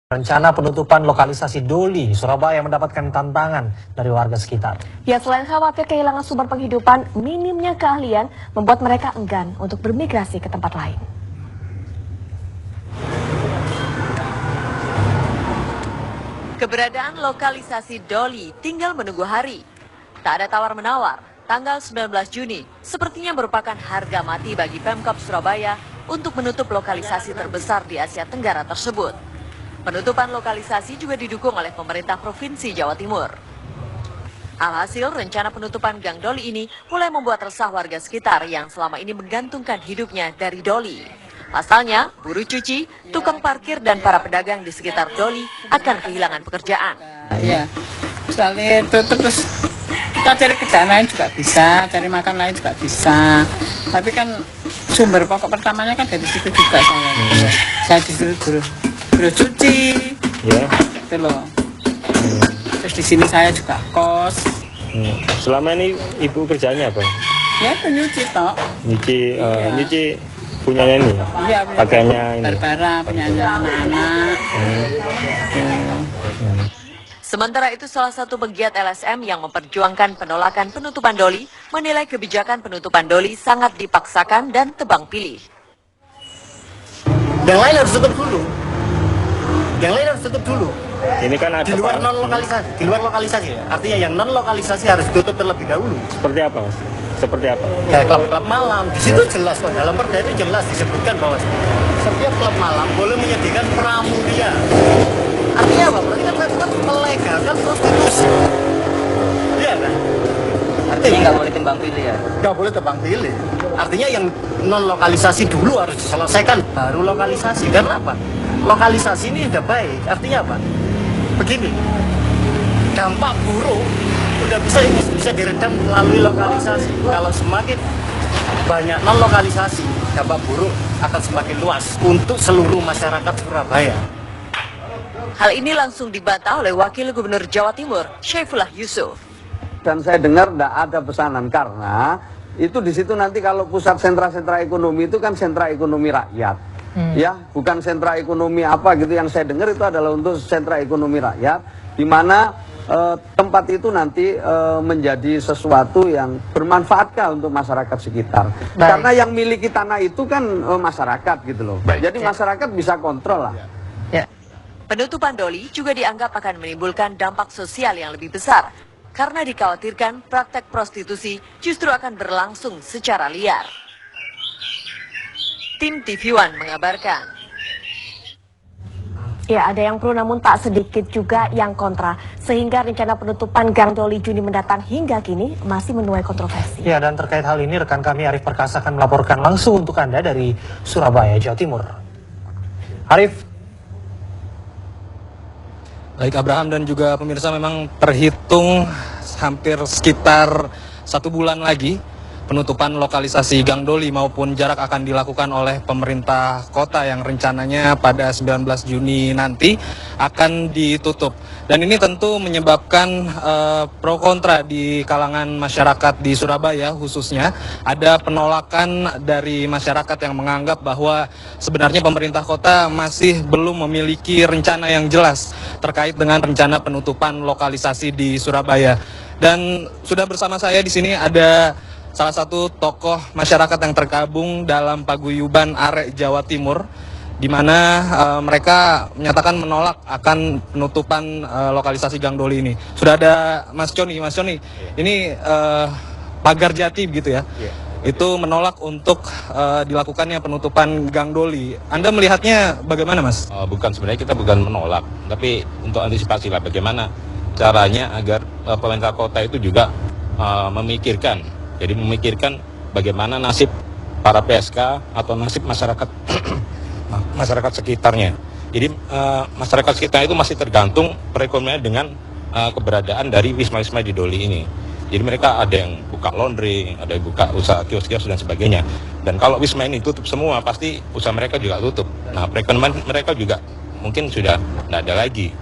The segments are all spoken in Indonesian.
Rencana penutupan lokalisasi Doli, Surabaya mendapatkan tantangan dari warga sekitar. Ya, selain khawatir kehilangan sumber penghidupan, minimnya keahlian membuat mereka enggan untuk bermigrasi ke tempat lain. Keberadaan lokalisasi Doli tinggal menunggu hari. Tak ada tawar-menawar, tanggal 19 Juni sepertinya merupakan harga mati bagi Pemkab Surabaya untuk menutup lokalisasi terbesar di Asia Tenggara tersebut. Penutupan lokalisasi juga didukung oleh pemerintah Provinsi Jawa Timur. Alhasil, rencana penutupan Gang Doli ini mulai membuat resah warga sekitar yang selama ini menggantungkan hidupnya dari Doli. Pasalnya, buruh cuci, tukang parkir, dan para pedagang di sekitar Doli akan kehilangan pekerjaan. Ya, misalnya itu terus kita cari kerjaan lain juga bisa, cari makan lain juga bisa. Tapi kan sumber pokok pertamanya kan dari situ juga saya. Saya disuruh buruh cuci, ya, gitu loh. Terus di sini saya juga kos. Selama ini ibu kerjanya apa? Ya itu nyuci toh. Nyuci, Iya. nyuci punyanya ini. Iya, Pakaiannya ini. Barbara punyanya anak-anak. Sementara itu, salah satu pegiat LSM yang memperjuangkan penolakan penutupan Doli menilai kebijakan penutupan Doli sangat dipaksakan dan tebang pilih. Yang lain harus tutup dulu. Yang lain harus tutup dulu. Ini kan ada Di luar non lokalisasi, di luar lokalisasi ya. Artinya yang non lokalisasi harus tutup terlebih dahulu. Seperti apa, Mas? Seperti apa? Kayak klub-klub malam, di situ jelas kok, dalam perda itu jelas disebutkan bahwa setiap klub malam boleh menyediakan pramuria. Artinya apa? Berarti kan tetap melegalkan prostitusi. Iya kan? Artinya nggak boleh tembang pilih ya? Nggak boleh tebang pilih. Artinya yang non lokalisasi dulu harus diselesaikan, baru lokalisasi. Karena apa? Lokalisasi ini udah baik. Artinya apa? Begini, dampak buruk udah bisa diredam melalui lokalisasi. Kalau semakin banyak non lokalisasi, dampak buruk akan semakin luas untuk seluruh masyarakat Surabaya. Hal ini langsung dibantah oleh Wakil Gubernur Jawa Timur, Syaifullah Yusuf. Dan saya dengar tidak ada pesanan karena itu di situ nanti kalau pusat sentra-sentra ekonomi itu kan sentra ekonomi rakyat, ya bukan sentra ekonomi apa gitu. Yang saya dengar itu adalah untuk sentra ekonomi rakyat, di mana tempat itu nanti menjadi sesuatu yang bermanfaatkah untuk masyarakat sekitar. Baik. Karena yang miliki tanah itu kan masyarakat gitu loh. Jadi masyarakat bisa kontrol lah. Penutupan Doli juga dianggap akan menimbulkan dampak sosial yang lebih besar, karena dikhawatirkan praktek prostitusi justru akan berlangsung secara liar. Tim TV One mengabarkan. Ya, ada yang pro namun tak sedikit juga yang kontra, sehingga rencana penutupan Gang Doli Juni mendatang hingga kini masih menuai kontroversi. Ya, dan terkait hal ini rekan kami Arif Perkasa akan melaporkan langsung untuk Anda dari Surabaya, Jawa Timur. Arif. Baik Abraham dan juga pemirsa, memang terhitung hampir sekitar 1 bulan lagi penutupan lokalisasi Gang Doli maupun jarak akan dilakukan oleh pemerintah kota yang rencananya pada 19 Juni nanti akan ditutup. Dan ini tentu menyebabkan pro kontra di kalangan masyarakat di Surabaya khususnya. Ada penolakan dari masyarakat yang menganggap bahwa sebenarnya pemerintah kota masih belum memiliki rencana yang jelas terkait dengan rencana penutupan lokalisasi di Surabaya. Dan sudah bersama saya di sini ada salah satu tokoh masyarakat yang tergabung dalam paguyuban Arek Jawa Timur, di mana mereka menyatakan menolak akan penutupan lokalisasi Gang Doli ini. Sudah ada Mas Coni. Mas Coni, ini Pagar Jati begitu ya? Itu menolak untuk dilakukannya penutupan Gang Doli. Anda melihatnya bagaimana, Mas? Bukan, sebenarnya kita bukan menolak, tapi untuk antisipasi lah bagaimana caranya agar pemerintah kota itu juga memikirkan. Jadi memikirkan bagaimana nasib para PSK atau nasib masyarakat masyarakat sekitarnya. Jadi masyarakat sekitar itu masih tergantung perekonomian dengan keberadaan dari wisma-wisma di Doli ini. Jadi mereka ada yang buka laundry, ada yang buka usaha kios-kios dan sebagainya. Dan kalau wisma ini tutup semua, pasti usaha mereka juga tutup. Nah, perekonomian mereka juga mungkin sudah tidak ada lagi.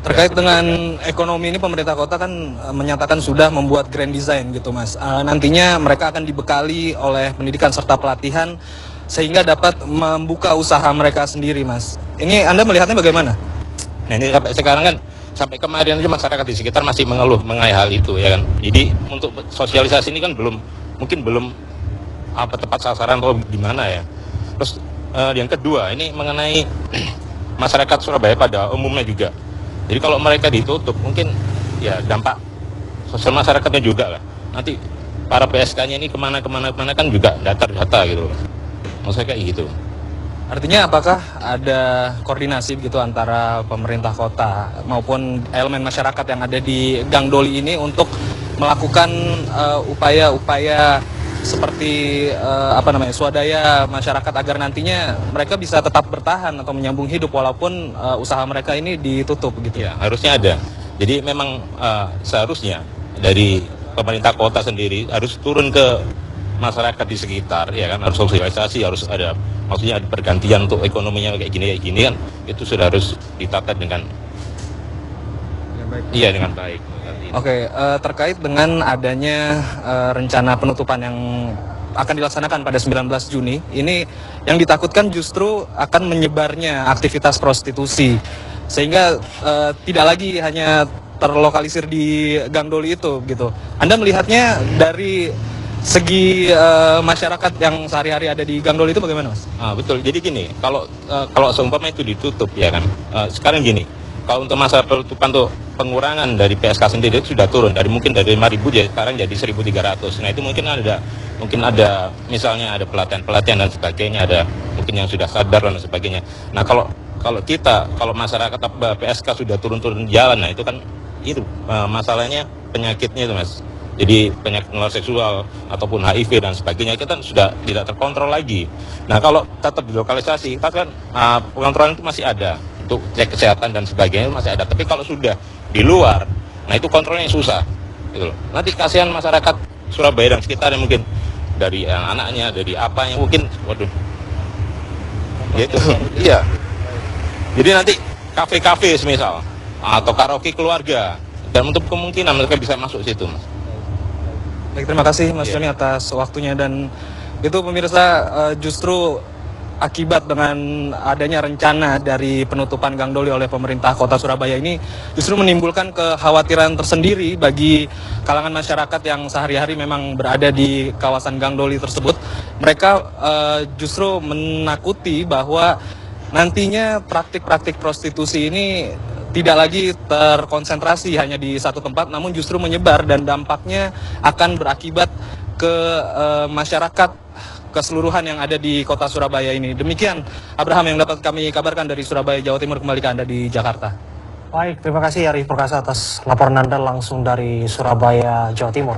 Terkait dengan ekonomi ini, pemerintah kota kan menyatakan sudah membuat grand design gitu, Mas. Nantinya mereka akan dibekali oleh pendidikan serta pelatihan sehingga dapat membuka usaha mereka sendiri, Mas. Ini Anda melihatnya bagaimana? Nah ini sampai sekarang kan, sampai kemarin aja masyarakat di sekitar masih mengeluh mengenai hal itu ya kan. Jadi untuk sosialisasi ini kan mungkin belum tepat sasaran atau gimana ya. Terus yang kedua ini mengenai masyarakat Surabaya pada umumnya juga. Jadi kalau mereka ditutup mungkin ya dampak sosial masyarakatnya juga lah. Nanti para PSK-nya ini kemana kan juga data gitu. Maksudnya kayak gitu. Artinya apakah ada koordinasi begitu antara pemerintah kota maupun elemen masyarakat yang ada di Gang Doli ini untuk melakukan upaya-upaya seperti swadaya masyarakat agar nantinya mereka bisa tetap bertahan atau menyambung hidup walaupun usaha mereka ini ditutup gitu? Ya, harusnya ada. Jadi memang seharusnya dari pemerintah kota sendiri harus turun ke masyarakat di sekitar, ya kan, harus sosialisasi, harus ada, maksudnya ada pergantian untuk ekonominya kayak gini kan, itu sudah harus ditata dengan baik. Oke, terkait dengan adanya rencana penutupan yang akan dilaksanakan pada 19 Juni, ini yang ditakutkan justru akan menyebarnya aktivitas prostitusi, sehingga tidak lagi hanya terlokalisir di Gang Doli itu, gitu. Anda melihatnya dari segi masyarakat yang sehari-hari ada di Gang Doli itu bagaimana, Mas? Betul. Jadi gini, kalau seumpama itu ditutup ya kan, sekarang gini, kalau untuk masa penutupan tuh pengurangan dari PSK sendiri itu sudah turun dari 5.000 jadi sekarang jadi 1.300. Nah itu mungkin ada misalnya ada pelatihan dan sebagainya, ada mungkin yang sudah sadar dan sebagainya. Nah kalau masyarakat PSK sudah turun jalan, nah itu kan masalahnya penyakitnya itu, Mas. Jadi penyakit menular seksual ataupun HIV dan sebagainya itu kan sudah tidak terkontrol lagi. Nah kalau tetap dilokalisasi, kan pengontrolan itu masih ada untuk cek kesehatan dan sebagainya masih ada. Tapi kalau sudah di luar, nah itu kontrolnya susah. Gitu loh. Nanti kasihan masyarakat Surabaya dan sekitarnya mungkin dari anaknya, dari apanya mungkin, waduh, gitu. Iya. Jadi nanti kafe-kafe semisal atau karaoke keluarga dan untuk kemungkinan mereka bisa masuk situ, Mas. Baik, terima kasih Mas Joni atas waktunya. Dan itu pemirsa, justru akibat dengan adanya rencana dari penutupan Gang Doli oleh pemerintah kota Surabaya ini justru menimbulkan kekhawatiran tersendiri bagi kalangan masyarakat yang sehari-hari memang berada di kawasan Gang Doli tersebut. Mereka justru menakuti bahwa nantinya praktik-praktik prostitusi ini tidak lagi terkonsentrasi hanya di satu tempat, namun justru menyebar dan dampaknya akan berakibat ke masyarakat keseluruhan yang ada di kota Surabaya ini. Demikian Abraham yang dapat kami kabarkan dari Surabaya, Jawa Timur, kembali ke Anda di Jakarta. Baik, terima kasih Arif Perkasa atas laporan Anda langsung dari Surabaya, Jawa Timur.